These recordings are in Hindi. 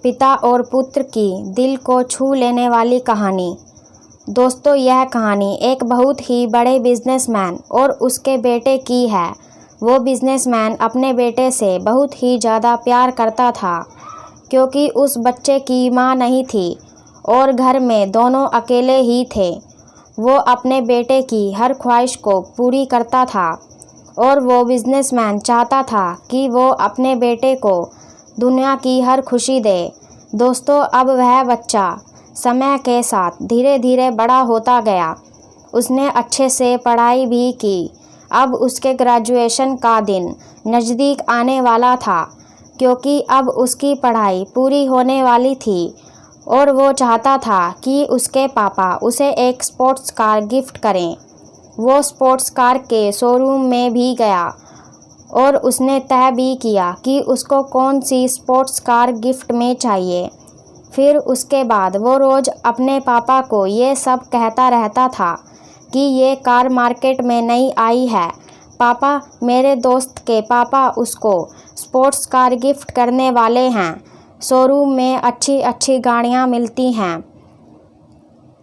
पिता और पुत्र की दिल को छू लेने वाली कहानी। दोस्तों, यह कहानी एक बहुत ही बड़े बिजनेसमैन और उसके बेटे की है। वो बिजनेसमैन अपने बेटे से बहुत ही ज़्यादा प्यार करता था, क्योंकि उस बच्चे की माँ नहीं थी और घर में दोनों अकेले ही थे। वो अपने बेटे की हर ख्वाहिश को पूरी करता था और वो बिजनेसमैन चाहता था कि वो अपने बेटे को दुनिया की हर खुशी दे। दोस्तों, अब वह बच्चा समय के साथ धीरे धीरे बड़ा होता गया। उसने अच्छे से पढ़ाई भी की। अब उसके ग्रेजुएशन का दिन नज़दीक आने वाला था, क्योंकि अब उसकी पढ़ाई पूरी होने वाली थी और वो चाहता था कि उसके पापा उसे एक स्पोर्ट्स कार गिफ्ट करें। वो स्पोर्ट्स कार के शोरूम में भी गया और उसने तय भी किया कि उसको कौन सी स्पोर्ट्स कार गिफ्ट में चाहिए। फिर उसके बाद वो रोज़ अपने पापा को ये सब कहता रहता था कि ये कार मार्केट में नई आई है। पापा, मेरे दोस्त के पापा उसको स्पोर्ट्स कार गिफ्ट करने वाले हैं। शोरूम में अच्छी अच्छी गाड़ियाँ मिलती हैं।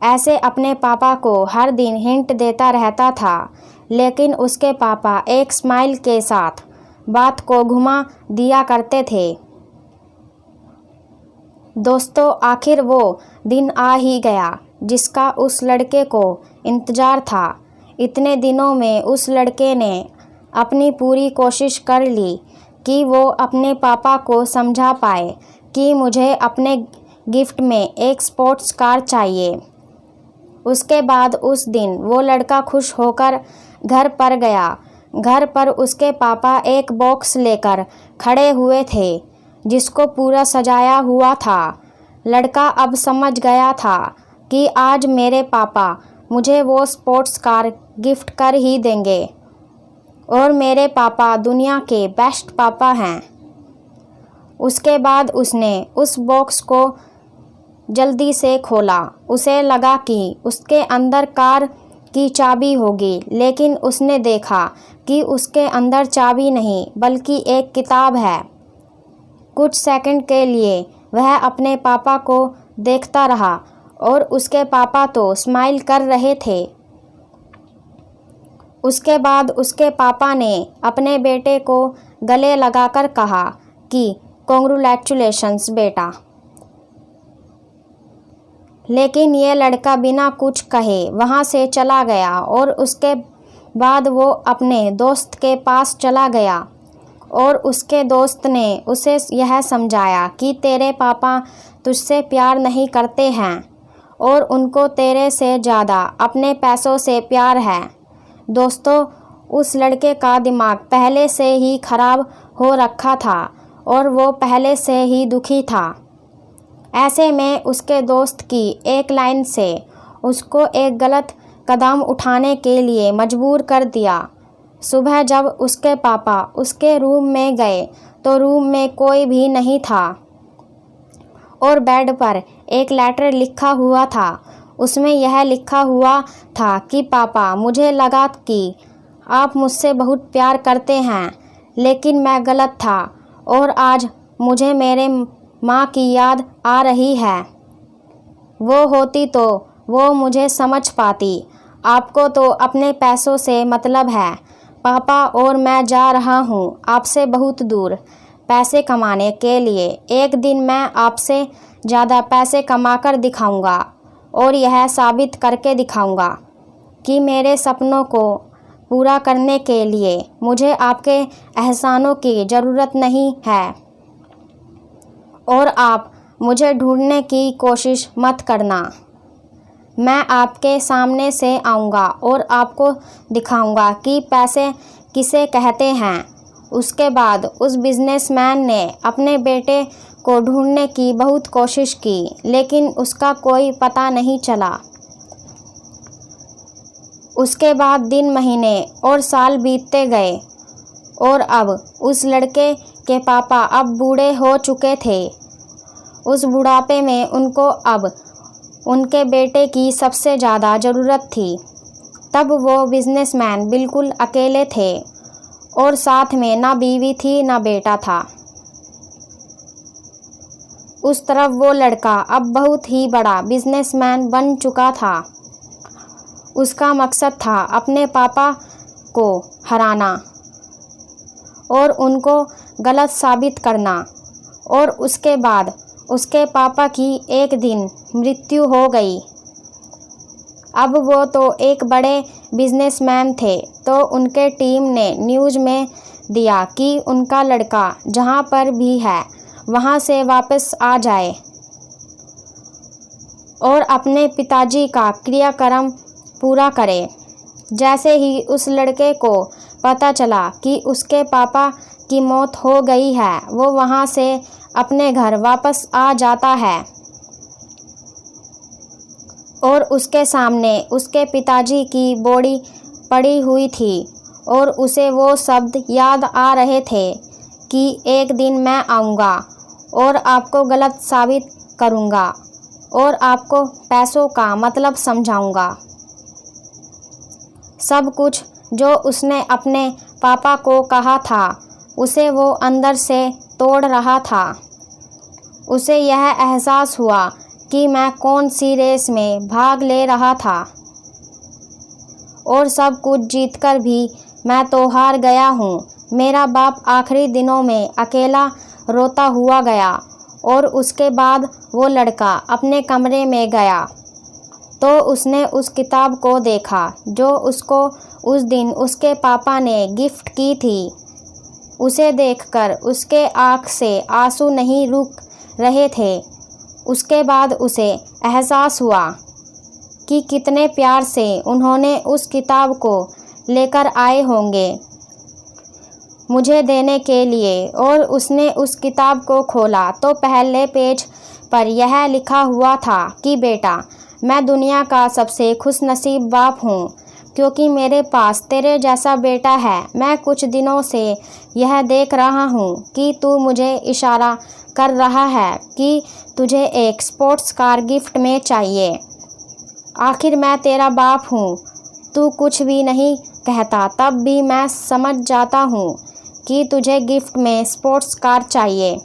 ऐसे अपने पापा को हर दिन हिंट देता रहता था, लेकिन उसके पापा एक स्माइल के साथ बात को घुमा दिया करते थे। दोस्तों, आखिर वो दिन आ ही गया जिसका उस लड़के को इंतज़ार था। इतने दिनों में उस लड़के ने अपनी पूरी कोशिश कर ली कि वो अपने पापा को समझा पाए कि मुझे अपने गिफ्ट में एक स्पोर्ट्स कार चाहिए। उसके बाद उस दिन वो लड़का खुश होकर घर पर गया। घर पर उसके पापा एक बॉक्स लेकर खड़े हुए थे, जिसको पूरा सजाया हुआ था। लड़का अब समझ गया था कि आज मेरे पापा मुझे वो स्पोर्ट्स कार गिफ्ट कर ही देंगे और मेरे पापा दुनिया के बेस्ट पापा हैं। उसके बाद उसने उस बॉक्स को जल्दी से खोला। उसे लगा कि उसके अंदर कार की चाबी होगी, लेकिन उसने देखा कि उसके अंदर चाबी नहीं बल्कि एक किताब है। कुछ सेकंड के लिए वह अपने पापा को देखता रहा और उसके पापा तो स्माइल कर रहे थे। उसके बाद उसके पापा ने अपने बेटे को गले लगाकर कहा कि कॉन्ग्रेचुलेशंस बेटा। लेकिन ये लड़का बिना कुछ कहे वहाँ से चला गया और उसके बाद वो अपने दोस्त के पास चला गया और उसके दोस्त ने उसे यह समझाया कि तेरे पापा तुझसे प्यार नहीं करते हैं और उनको तेरे से ज़्यादा अपने पैसों से प्यार है। दोस्तों, उस लड़के का दिमाग पहले से ही खराब हो रखा था और वो पहले से ही दुखी था। ऐसे में उसके दोस्त की एक लाइन से उसको एक गलत कदम उठाने के लिए मजबूर कर दिया। सुबह जब उसके पापा उसके रूम में गए तो रूम में कोई भी नहीं था और बेड पर एक लेटर लिखा हुआ था। उसमें यह लिखा हुआ था कि पापा, मुझे लगा कि आप मुझसे बहुत प्यार करते हैं, लेकिन मैं गलत था और आज मुझे मेरे माँ की याद आ रही है। वो होती तो वो मुझे समझ पाती। आपको तो अपने पैसों से मतलब है पापा, और मैं जा रहा हूँ आपसे बहुत दूर पैसे कमाने के लिए। एक दिन मैं आपसे ज़्यादा पैसे कमाकर दिखाऊंगा और यह साबित करके दिखाऊंगा कि मेरे सपनों को पूरा करने के लिए मुझे आपके एहसानों की ज़रूरत नहीं है और आप मुझे ढूंढने की कोशिश मत करना। मैं आपके सामने से आऊँगा और आपको दिखाऊँगा कि पैसे किसे कहते हैं। उसके बाद उस बिजनेसमैन ने अपने बेटे को ढूंढने की बहुत कोशिश की, लेकिन उसका कोई पता नहीं चला। उसके बाद दिन, महीने और साल बीतते गए और अब उस लड़के के पापा अब बूढ़े हो चुके थे। उस बुढ़ापे में उनको अब उनके बेटे की सबसे ज़्यादा ज़रूरत थी। तब वो बिजनेसमैन बिल्कुल अकेले थे और साथ में ना बीवी थी ना बेटा था। उस तरफ वो लड़का अब बहुत ही बड़ा बिजनेसमैन बन चुका था। उसका मकसद था अपने पापा को हराना और उनको गलत साबित करना। और उसके बाद उसके पापा की एक दिन मृत्यु हो गई। अब वो तो एक बड़े बिजनेसमैन थे, तो उनके टीम ने न्यूज़ में दिया कि उनका लड़का जहाँ पर भी है वहाँ से वापस आ जाए और अपने पिताजी का क्रियाक्रम पूरा करे। जैसे ही उस लड़के को पता चला कि उसके पापा की मौत हो गई है, वो वहाँ से अपने घर वापस आ जाता है और उसके सामने उसके पिताजी की बॉडी पड़ी हुई थी और उसे वो शब्द याद आ रहे थे कि एक दिन मैं आऊँगा और आपको गलत साबित करूँगा और आपको पैसों का मतलब समझाऊँगा। सब कुछ जो उसने अपने पापा को कहा था उसे वो अंदर से तोड़ रहा था। उसे यह एहसास हुआ कि मैं कौन सी रेस में भाग ले रहा था और सब कुछ जीतकर भी मैं तो हार गया हूँ। मेरा बाप आखिरी दिनों में अकेला रोता हुआ गया और उसके बाद वो लड़का अपने कमरे में गया तो उसने उस किताब को देखा जो उसको उस दिन उसके पापा ने गिफ्ट की थी। उसे देखकर उसके आँख से आंसू नहीं रुक रहे थे। उसके बाद उसे एहसास हुआ कि कितने प्यार से उन्होंने उस किताब को लेकर आए होंगे मुझे देने के लिए। और उसने उस किताब को खोला तो पहले पेज पर यह लिखा हुआ था कि बेटा, मैं दुनिया का सबसे खुशनसीब बाप हूँ क्योंकि मेरे पास तेरे जैसा बेटा है। मैं कुछ दिनों से यह देख रहा हूँ कि तू मुझे इशारा कर रहा है कि तुझे एक स्पोर्ट्स कार गिफ्ट में चाहिए। आखिर मैं तेरा बाप हूँ, तू कुछ भी नहीं कहता तब भी मैं समझ जाता हूँ कि तुझे गिफ्ट में स्पोर्ट्स कार चाहिए।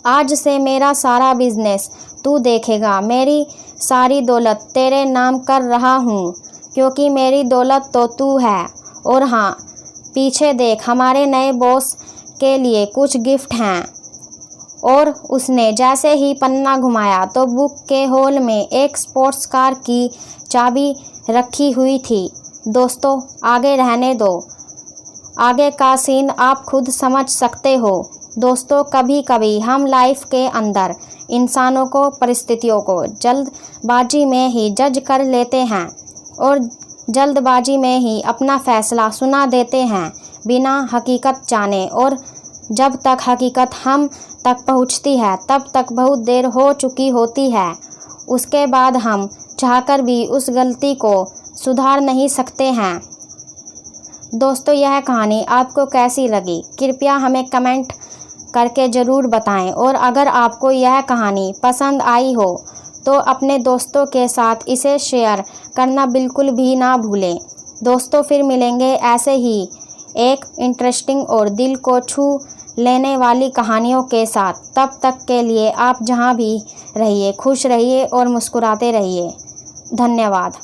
आज से मेरा सारा बिजनेस तू देखेगा। मेरी सारी दौलत तेरे नाम कर रहा हूँ क्योंकि मेरी दौलत तो तू है। और हाँ, पीछे देख, हमारे नए बॉस के लिए कुछ गिफ्ट हैं। और उसने जैसे ही पन्ना घुमाया तो बुक के होल में एक स्पोर्ट्स कार की चाबी रखी हुई थी। दोस्तों, आगे रहने दो, आगे का सीन आप खुद समझ सकते हो। दोस्तों, कभी कभी हम लाइफ के अंदर इंसानों को, परिस्थितियों को जल्दबाजी में ही जज कर लेते हैं और जल्दबाजी में ही अपना फैसला सुना देते हैं बिना हकीकत जाने। और जब तक हकीकत हम तक पहुंचती है तब तक बहुत देर हो चुकी होती है। उसके बाद हम चाहकर भी उस गलती को सुधार नहीं सकते हैं। दोस्तों, यह कहानी आपको कैसी लगी कृपया हमें कमेंट करके ज़रूर बताएं। और अगर आपको यह कहानी पसंद आई हो तो अपने दोस्तों के साथ इसे शेयर करना बिल्कुल भी ना भूलें। दोस्तों, फिर मिलेंगे ऐसे ही एक इंटरेस्टिंग और दिल को छू लेने वाली कहानियों के साथ। तब तक के लिए आप जहां भी रहिए खुश रहिए और मुस्कुराते रहिए। धन्यवाद।